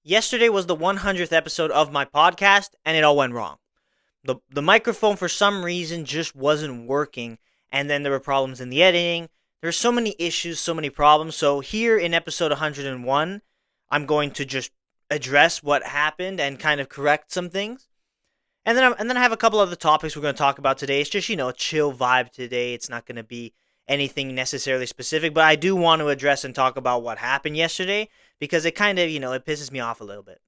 Yesterday was the 100th episode of my podcast, and it all went wrong. The microphone, for some reason, just wasn't working, and then there were problems in the editing. There's so many issues, so many problems. So, here in episode 101, I'm going to just address what happened and kind of correct some things. And then I have a couple other topics we're going to talk about today. It's just, a chill vibe today. It's not going to be anything necessarily specific, but I do want to address and talk about what happened yesterday because it kind of, it pisses me off a little bit.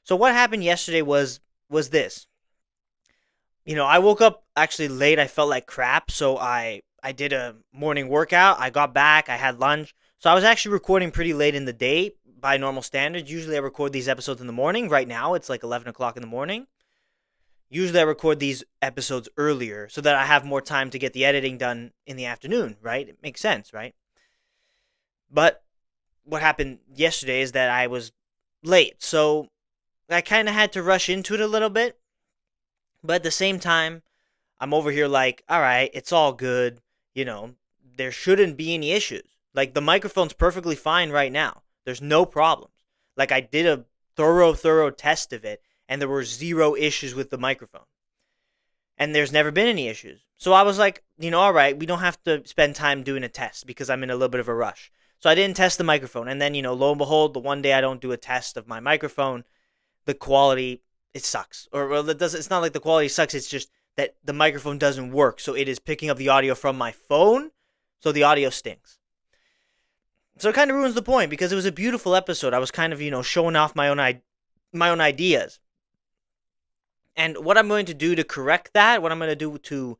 So what happened yesterday was this. I woke up actually late. I felt like crap, so I did a morning workout. I got back, I had lunch. So I was actually recording pretty late in the day by normal standards. Usually I record these episodes in the morning. Right now it's like 11 o'clock in the morning. Usually I record these episodes earlier so that I have more time to get the editing done in the afternoon, right? It makes sense, right? But what happened yesterday is that I was late. So I kind of had to rush into it a little bit. But at the same time, I'm over here like, all right, it's all good. You know, there shouldn't be any issues. Like the microphone's perfectly fine right now. There's no problems. Like I did a thorough test of it and there were zero issues with the microphone. And there's never been any issues. So I was like, all right, we don't have to spend time doing a test because I'm in a little bit of a rush. So I didn't test the microphone. And then, lo and behold, the one day I don't do a test of my microphone, the quality, it sucks. Or well, it's not like the quality sucks. It's just that the microphone doesn't work. So it is picking up the audio from my phone. So the audio stinks. So it kind of ruins the point because it was a beautiful episode. I was kind of, showing off my own ideas. And what I'm going to do to correct that, what I'm going to do to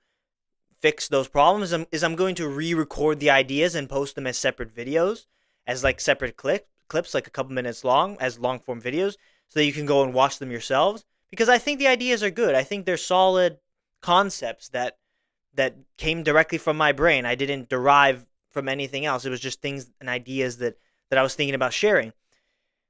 fix those problems is I'm going to re-record the ideas and post them as separate videos, as like separate clips, like a couple minutes long, as long form videos, so that you can go and watch them yourselves. Because I think the ideas are good. I think they're solid concepts that came directly from my brain. I didn't derive from anything else. It was just things and ideas that I was thinking about sharing.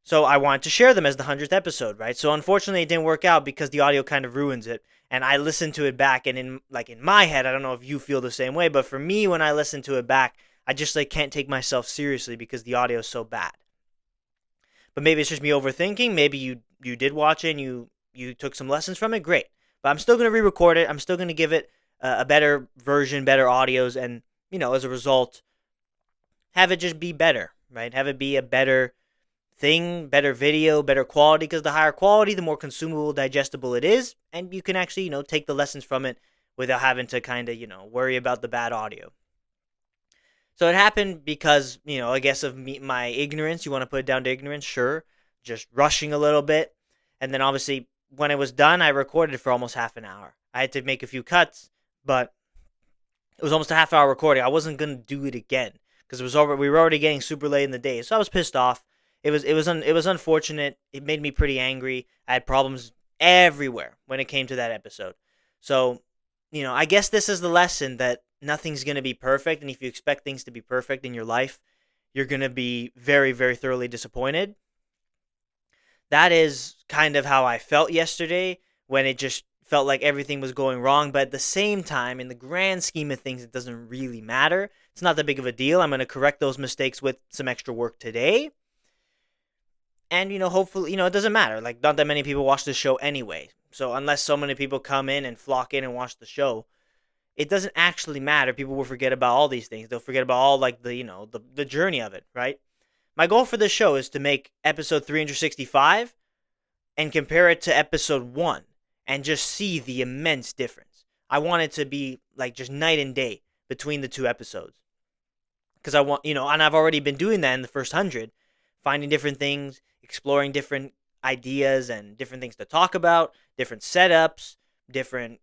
So I wanted to share them as the 100th episode, right? So unfortunately it didn't work out because the audio kind of ruins it. And I listened to it back and in my head, I don't know if you feel the same way, but for me when I listen to it back, I just can't take myself seriously because the audio is so bad. But maybe it's just me overthinking. Maybe you did watch it and you took some lessons from it. Great. But I'm still going to re-record it. I'm still going to give it a better version, better audios, and as a result, have it just be better, right? Have it be a better thing, better video, better quality, because the higher quality, the more consumable, digestible it is, and you can actually, take the lessons from it without having to kind of, worry about the bad audio. So it happened because, I guess of my ignorance. You want to put it down to ignorance? Sure. Just rushing a little bit. And then obviously, when it was done, I recorded it for almost half an hour. I had to make a few cuts, but it was almost a half hour recording. I wasn't going to do it again because we were already getting super late in the day. So I was pissed off. It was unfortunate. It made me pretty angry. I had problems everywhere when it came to that episode. So, I guess this is the lesson that nothing's going to be perfect, and if you expect things to be perfect in your life, you're going to be very, very thoroughly disappointed. That is kind of how I felt yesterday when it just felt like everything was going wrong, but at the same time, in the grand scheme of things, it doesn't really matter. It's not that big of a deal. I'm going to correct those mistakes with some extra work today. And, hopefully, it doesn't matter. Like, not that many people watch the show anyway. So, unless so many people come in and flock in and watch the show, it doesn't actually matter. People will forget about all these things. They'll forget about all, like, the journey of it, right? My goal for this show is to make episode 365 and compare it to episode 1 and just see the immense difference. I want it to be, like, just night and day between the two episodes. Because I want, and I've already been doing that in the first 100, finding different things, exploring different ideas and different things to talk about, different setups, different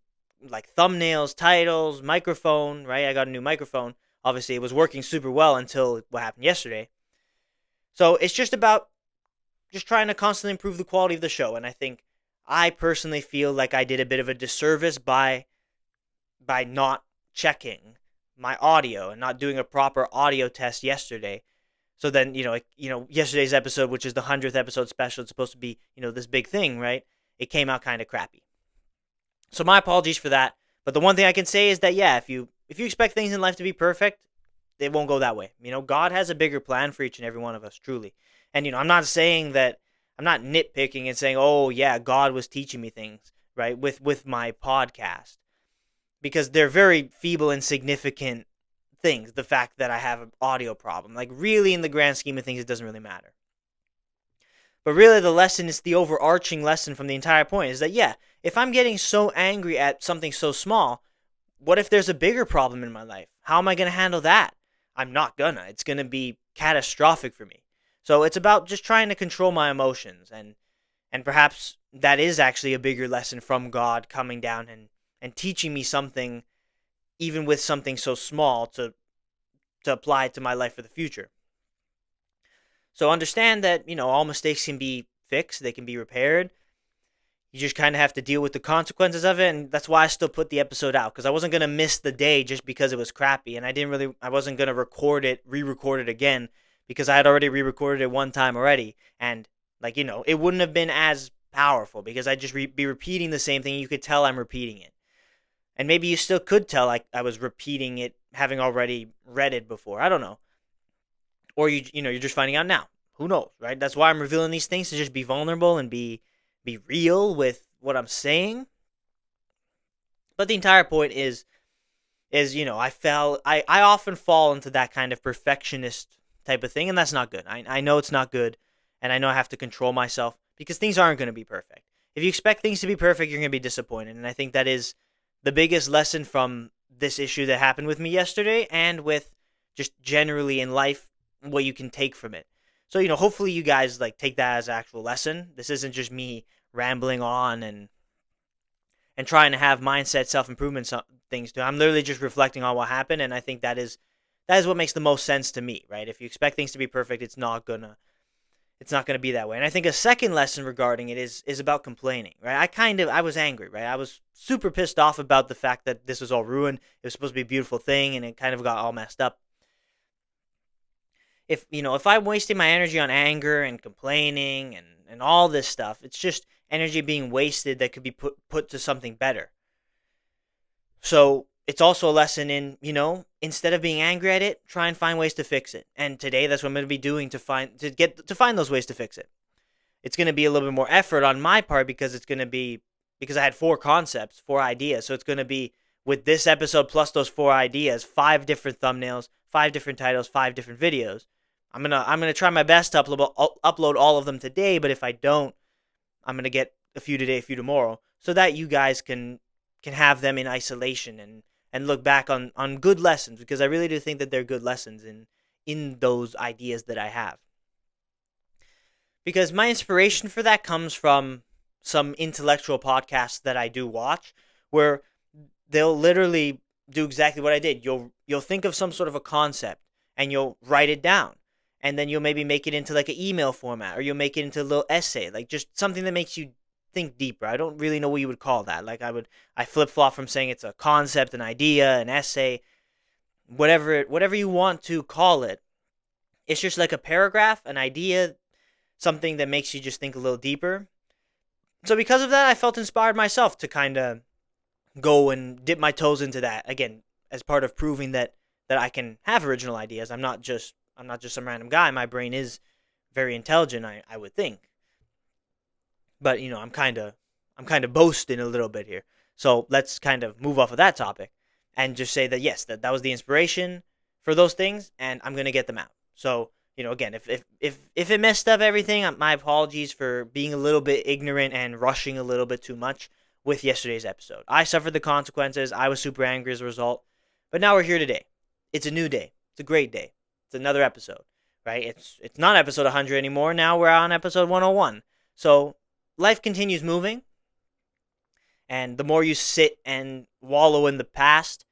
like thumbnails, titles, microphone, right? I got a new microphone. Obviously, it was working super well until what happened yesterday. So it's just about just trying to constantly improve the quality of the show. And I personally feel like I did a bit of a disservice by not checking my audio and not doing a proper audio test yesterday. So then, yesterday's episode, which is the 100th episode special, it's supposed to be, this big thing, right? It came out kind of crappy. So my apologies for that. But the one thing I can say is that, yeah, if you expect things in life to be perfect, it won't go that way. God has a bigger plan for each and every one of us, truly. And, I'm not saying that I'm not nitpicking and saying, "Oh yeah, God was teaching me things," right? With my podcast, because they're very feeble and significant things. The fact that I have an audio problem, like really in the grand scheme of things, it doesn't really matter. But really, the lesson is the overarching lesson from the entire point is that, yeah, if I'm getting so angry at something so small, what if there's a bigger problem in my life? How am I going to handle that? I'm not gonna. It's going to be catastrophic for me. So it's about just trying to control my emotions, and perhaps that is actually a bigger lesson from God coming down and teaching me something, even with something so small, to apply to my life for the future. So understand that, all mistakes can be fixed, they can be repaired. You just kind of have to deal with the consequences of it, and that's why I still put the episode out, because I wasn't going to miss the day just because it was crappy, and I wasn't going to re-record it again, because I had already re-recorded it one time already, and, it wouldn't have been as powerful, because I'd just be repeating the same thing. You could tell I'm repeating it. And maybe you still could tell I was repeating it, having already read it before. I don't know. Or you're just finding out now. Who knows, right? That's why I'm revealing these things, to just be vulnerable and be real with what I'm saying. But the entire point is I often fall into that kind of perfectionist type of thing, and that's not good. I know it's not good, and I know I have to control myself, because things aren't going to be perfect. If you expect things to be perfect, you're going to be disappointed, and I think that is the biggest lesson from this issue that happened with me yesterday, and with just generally in life, what you can take from it. So, hopefully you guys take that as an actual lesson. This isn't just me rambling on and trying to have mindset self-improvement things too. I'm literally just reflecting on what happened, and I think that is what makes the most sense to me, right? If you expect things to be perfect, it's not gonna be that way. And I think a second lesson regarding it is about complaining, right? I was angry, right? I was super pissed off about the fact that this was all ruined. It was supposed to be a beautiful thing, and it kind of got all messed up. If I'm wasting my energy on anger and complaining and all this stuff, it's just energy being wasted that could be put to something better. So it's also a lesson in, instead of being angry at it, try and find ways to fix it. And today, that's what I'm going to be doing to find those ways to fix it. It's going to be a little bit more effort on my part, because because I had four concepts, four ideas. So it's going to be, with this episode plus those four ideas, five different thumbnails, five different titles, five different videos. I'm gonna try my best to upload all of them today. But if I don't, I'm gonna get a few today, a few tomorrow, so that you guys can have them in isolation and look back on good lessons, because I really do think that they're good lessons in those ideas that I have. Because my inspiration for that comes from some intellectual podcasts that I do watch, where they'll literally do exactly what I did. You'll think of some sort of a concept, and you'll write it down, and then you'll maybe make it into like an email format, or you'll make it into a little essay, like just something that makes you think deeper. I don't really know what you would call that. I flip flop from saying it's a concept, an idea, an essay, whatever you want to call it. It's just like a paragraph, an idea, something that makes you just think a little deeper. So because of that, I felt inspired myself to kind of go and dip my toes into that again, as part of proving that I can have original ideas. I'm not just some random guy. My brain is very intelligent, I would think. But I'm kind of boasting a little bit here. So let's kind of move off of that topic and just say that, yes, that was the inspiration for those things, and I'm gonna get them out. So, again, if it messed up everything, my apologies for being a little bit ignorant and rushing a little bit too much with yesterday's episode. I suffered the consequences. I was super angry as a result. But now we're here today. It's a new day. It's a great day. It's another episode, right? It's not episode 100 anymore. Now we're on episode 101. So life continues moving, and the more you sit and wallow in the past,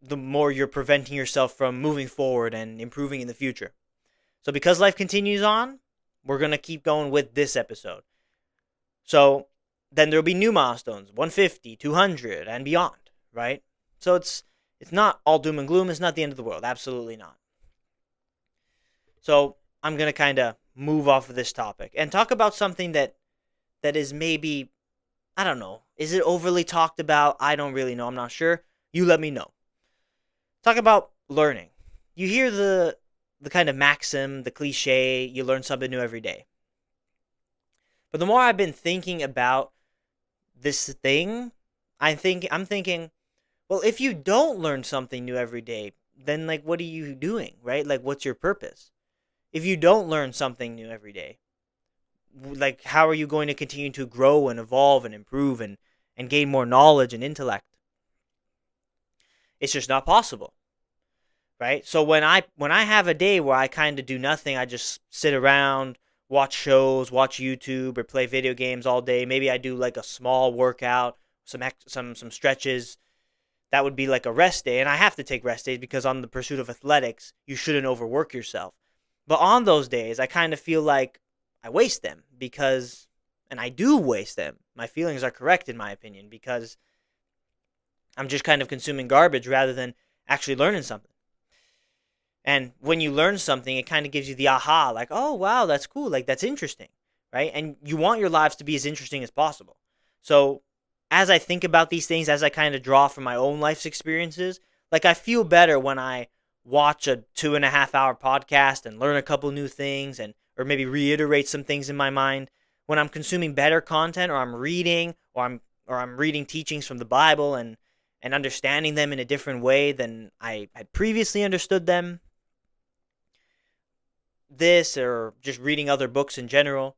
the more you're preventing yourself from moving forward and improving in the future. So because life continues on, we're going to keep going with this episode. So then there'll be new milestones, 150, 200, and beyond, right? So it's not all doom and gloom. It's not the end of the world. Absolutely not. So I'm going to kind of move off of this topic and talk about something that is maybe, I don't know. Is it overly talked about? I don't really know. I'm not sure. You let me know. Talk about learning. You hear the kind of maxim, the cliche, you learn something new every day. But the more I've been thinking about this thing, I'm thinking, well, if you don't learn something new every day, then like what are you doing, right? Like what's your purpose? If you don't learn something new every day, like how are you going to continue to grow and evolve and improve and gain more knowledge and intellect? It's just not possible, right? So when I have a day where I kind of do nothing, I just sit around, watch shows, watch YouTube, or play video games all day. Maybe I do like a small workout, some stretches. That would be like a rest day, and I have to take rest days because on the pursuit of athletics, you shouldn't overwork yourself. But on those days, I kind of feel like I waste them because, and I do waste them. My feelings are correct in my opinion because I'm just kind of consuming garbage rather than actually learning something. And when you learn something, it kind of gives you the aha, like, oh, wow, that's cool. Like, that's interesting, right? And you want your lives to be as interesting as possible. So, as I think about these things, as I kind of draw from my own life's experiences, like, I feel better when I watch a 2.5 hour podcast and learn a couple new things and, or maybe reiterate some things in my mind. When I'm consuming better content or I'm reading or I'm reading teachings from the Bible and understanding them in a different way than I had previously understood them, this or just reading other books in general,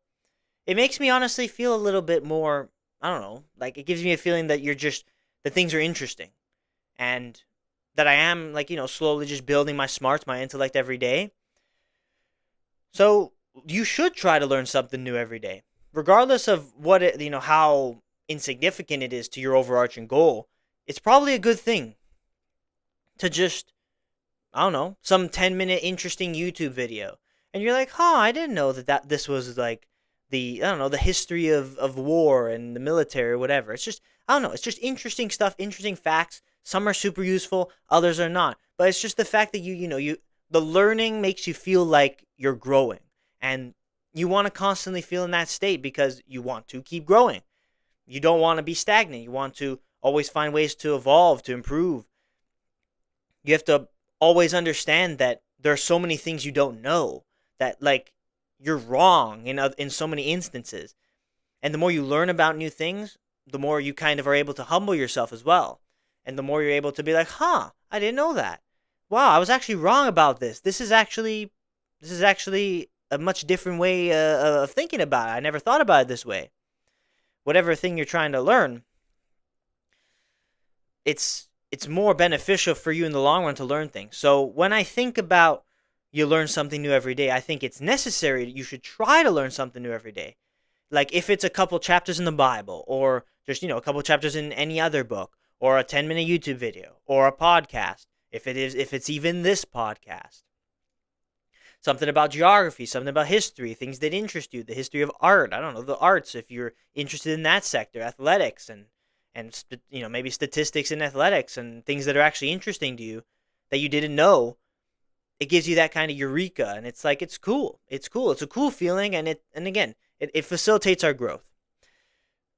it makes me honestly feel a little bit more, I don't know, like it gives me a feeling that that things are interesting and that I am like, slowly just building my smarts, my intellect every day. So you should try to learn something new every day, regardless of how insignificant it is to your overarching goal. It's probably a good thing to just, I don't know, some 10-minute interesting YouTube video. And you're like, huh, I didn't know that this was like I don't know, the history of war and the military or whatever. It's just, I don't know, it's just interesting stuff, interesting facts. Some are super useful, others are not. But it's just the fact that the learning makes you feel like you're growing. And you want to constantly feel in that state because you want to keep growing. You don't want to be stagnant. You want to always find ways to evolve, to improve. You have to always understand that there are so many things you don't know, that like you're wrong in so many instances. And the more you learn about new things, the more you kind of are able to humble yourself as well. And the more you're able to be like, "Huh, I didn't know that. Wow, I was actually wrong about this. This is actually a much different way of thinking about it. I never thought about it this way." Whatever thing you're trying to learn, it's more beneficial for you in the long run to learn things. So when I think about you learn something new every day, I think it's necessary that you should try to learn something new every day. Like if it's a couple chapters in the Bible or just, a couple chapters in any other book or a 10-minute YouTube video or a podcast, if it's even this podcast. Something about geography, something about history, things that interest you, the history of art, I don't know, the arts if you're interested in that sector, athletics and maybe statistics in athletics and things that are actually interesting to you that you didn't know. It gives you that kind of eureka, and it's like it's cool. It's cool. It's a cool feeling, and again, it facilitates our growth.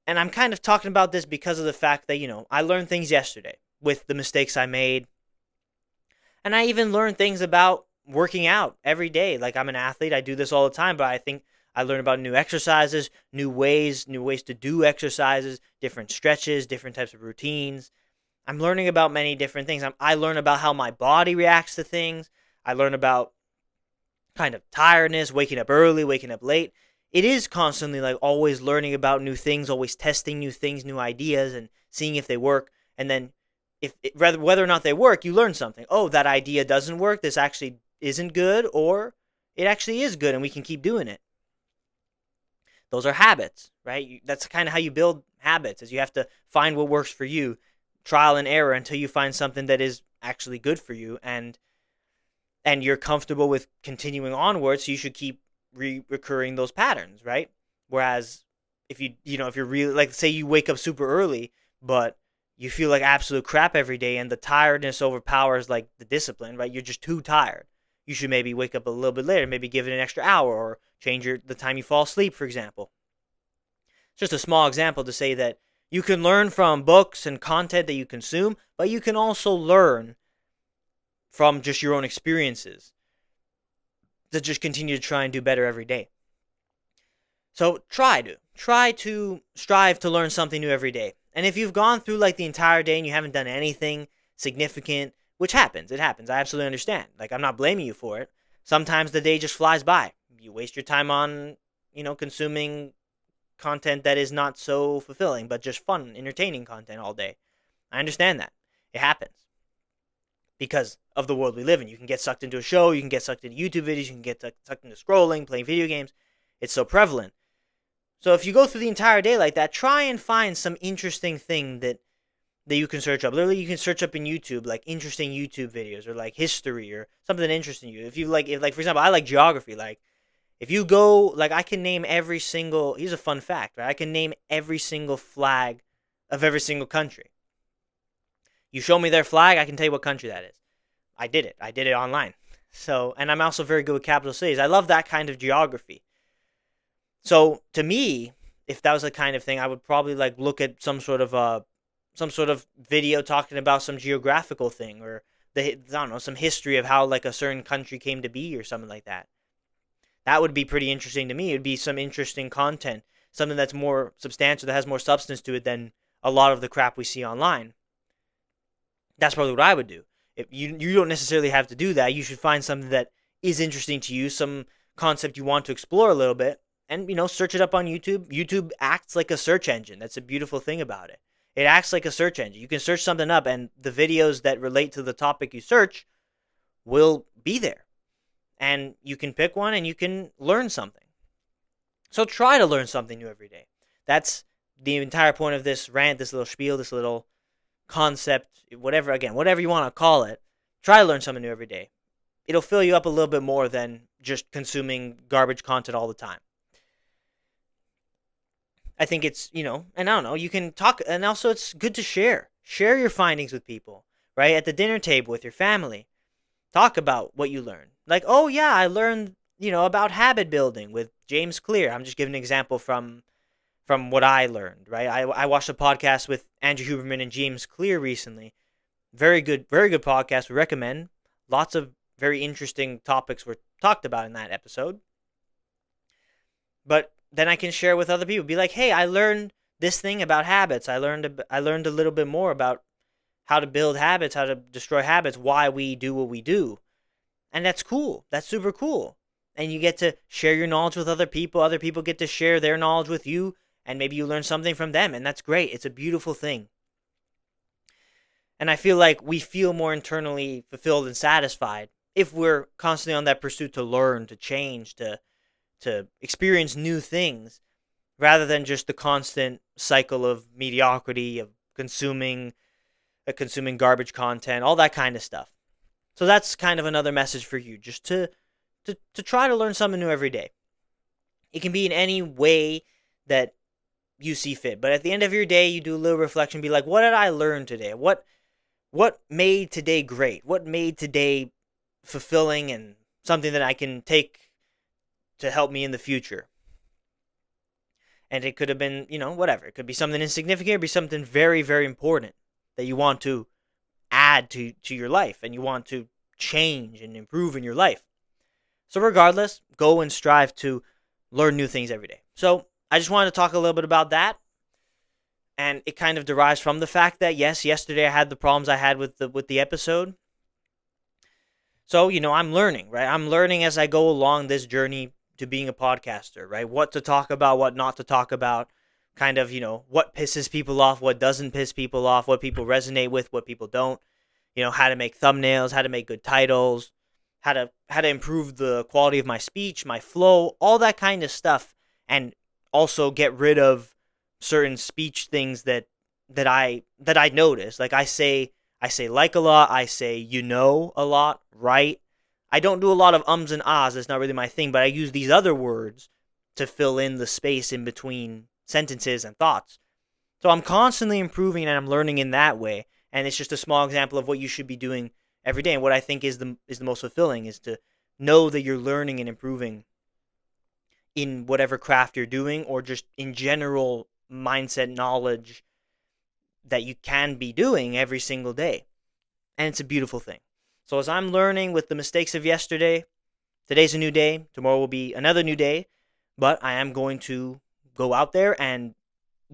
And I'm kind of talking about this because of the fact that I learned things yesterday with the mistakes I made, and I even learned things about working out every day. Like I'm an athlete, I do this all the time, but I think I learn about new exercises, new ways to do exercises, different stretches, different types of routines. I'm learning about many different things. I learn about how my body reacts to things. I learn about kind of tiredness, waking up early, waking up late. It is constantly like always learning about new things, always testing new things, new ideas, and seeing if they work. And then, whether or not they work, you learn something. Oh, that idea doesn't work. This actually isn't good, or it actually is good, and we can keep doing it. Those are habits, right? That's kind of how you build habits. Is you have to find what works for you, trial and error until you find something that is actually good for you, and you're comfortable with continuing onward, so you should keep recurring those patterns, right? Whereas if you're really, like, say you wake up super early, but you feel like absolute crap every day and the tiredness overpowers like the discipline, right? You're just too tired. You should maybe wake up a little bit later, maybe give it an extra hour or change the time you fall asleep, for example. Just a small example to say that you can learn from books and content that you consume, but you can also learn from just your own experiences to just continue to try and do better every day. So try to strive to learn something new every day. And if you've gone through like the entire day and you haven't done anything significant, which happens, it happens. I absolutely understand. Like, I'm not blaming you for it. Sometimes the day just flies by. You waste your time on, consuming content that is not so fulfilling, but just fun, entertaining content all day. I understand that. It happens because of the world we live in. You can get sucked into a show, you can get sucked into YouTube videos, you can get sucked into scrolling, playing video games. It's so prevalent. So if you go through the entire day like that, try and find some interesting thing that you can search up. Literally, you can search up in YouTube like interesting YouTube videos or like history or something interesting you. If for example, I like geography. Like, if you go, like, I can name every single. Here's a fun fact, right? I can name every single flag of every single country. You show me their flag, I can tell you what country that is. I did it. I did it online. So, and I'm also very good with capital cities. I love that kind of geography. So to me, if that was the kind of thing, I would probably like look at some sort of video talking about some geographical thing or I don't know, some history of how like a certain country came to be or something like that. That would be pretty interesting to me. It'd be some interesting content, something that's more substantial, that has more substance to it than a lot of the crap we see online. That's probably what I would do. If you don't necessarily have to do that, you should find something that is interesting to you, some concept you want to explore a little bit, and search it up on YouTube. YouTube acts like a search engine. That's a beautiful thing about it. It acts like a search engine. You can search something up, and the videos that relate to the topic you search will be there. And you can pick one and you can learn something. So try to learn something new every day. That's the entire point of this rant, this little spiel, this little concept, whatever you want to call it. Try to learn something new every day. It'll fill you up a little bit more than just consuming garbage content all the time. I think it's, and I don't know, you can talk, and also it's good to share. Share your findings with people, right? At the dinner table with your family. Talk about what you learned. Like, oh yeah, I learned, about habit building with James Clear. I'm just giving an example from what I learned, right? I watched a podcast with Andrew Huberman and James Clear recently. Very good podcast. We recommend. Lots of very interesting topics were talked about in that episode. But then I can share with other people. Be like, hey, I learned this thing about habits. I learned a little bit more about how to build habits, how to destroy habits, why we do what we do. And that's cool. That's super cool. And you get to share your knowledge with other people. Other people get to share their knowledge with you. And maybe you learn something from them. And that's great. It's a beautiful thing. And I feel like we feel more internally fulfilled and satisfied if we're constantly on that pursuit to learn, to change, to experience new things, rather than just the constant cycle of mediocrity, of consuming garbage content, all that kind of stuff. So that's kind of another message for you, just to try to learn something new every day. It can be in any way that you see fit, but at the end of your day, you do a little reflection, be like, what did I learn today? What made today great? What made today fulfilling and something that I can take to help me in the future? And it could have been, whatever. It could be something insignificant, it could be something very, very important that you want to add to your life and you want to change and improve in your life. So regardless, go and strive to learn new things every day. So I just wanted to talk a little bit about that. And it kind of derives from the fact that, yes, yesterday I had the problems I had with the episode. So, I'm learning, right? I'm learning as I go along this journey to being a podcaster, right? What to talk about, what not to talk about, kind of, what pisses people off, what doesn't piss people off, what people resonate with, what people don't, how to make thumbnails, how to make good titles, how to improve the quality of my speech, my flow, all that kind of stuff, and also get rid of certain speech things that I notice. Like I say like a lot, I say a lot, right? I don't do a lot of ums and ahs, that's not really my thing, but I use these other words to fill in the space in between sentences and thoughts. So I'm constantly improving and I'm learning in that way, and it's just a small example of what you should be doing every day. And what I think is the most fulfilling is to know that you're learning and improving in whatever craft you're doing, or just in general mindset knowledge that you can be doing every single day. And it's a beautiful thing. So as I'm learning with the mistakes of yesterday, today's a new day, tomorrow will be another new day, But I am going to go out there and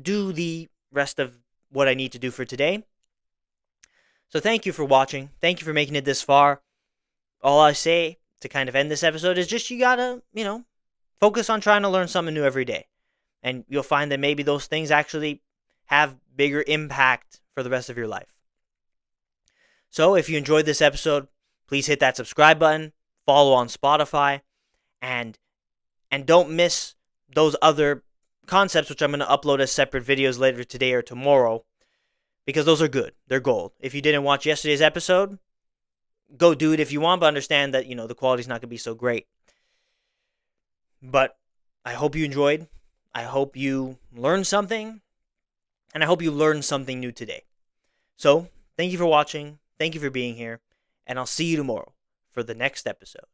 do the rest of what I need to do for today. So thank you for watching. Thank you for making it this far. All I say to kind of end this episode is just you gotta, focus on trying to learn something new every day. And you'll find that maybe those things actually have bigger impact for the rest of your life. So if you enjoyed this episode, please hit that subscribe button, follow on Spotify, and don't miss those other concepts, which I'm going to upload as separate videos later today or tomorrow, because those are good. They're gold. If you didn't watch yesterday's episode, go do it if you want, but understand that, the quality's not going to be so great. But I hope you enjoyed. I hope you learned something, and I hope you learned something new today. So, thank you for watching. Thank you for being here, and I'll see you tomorrow for the next episode.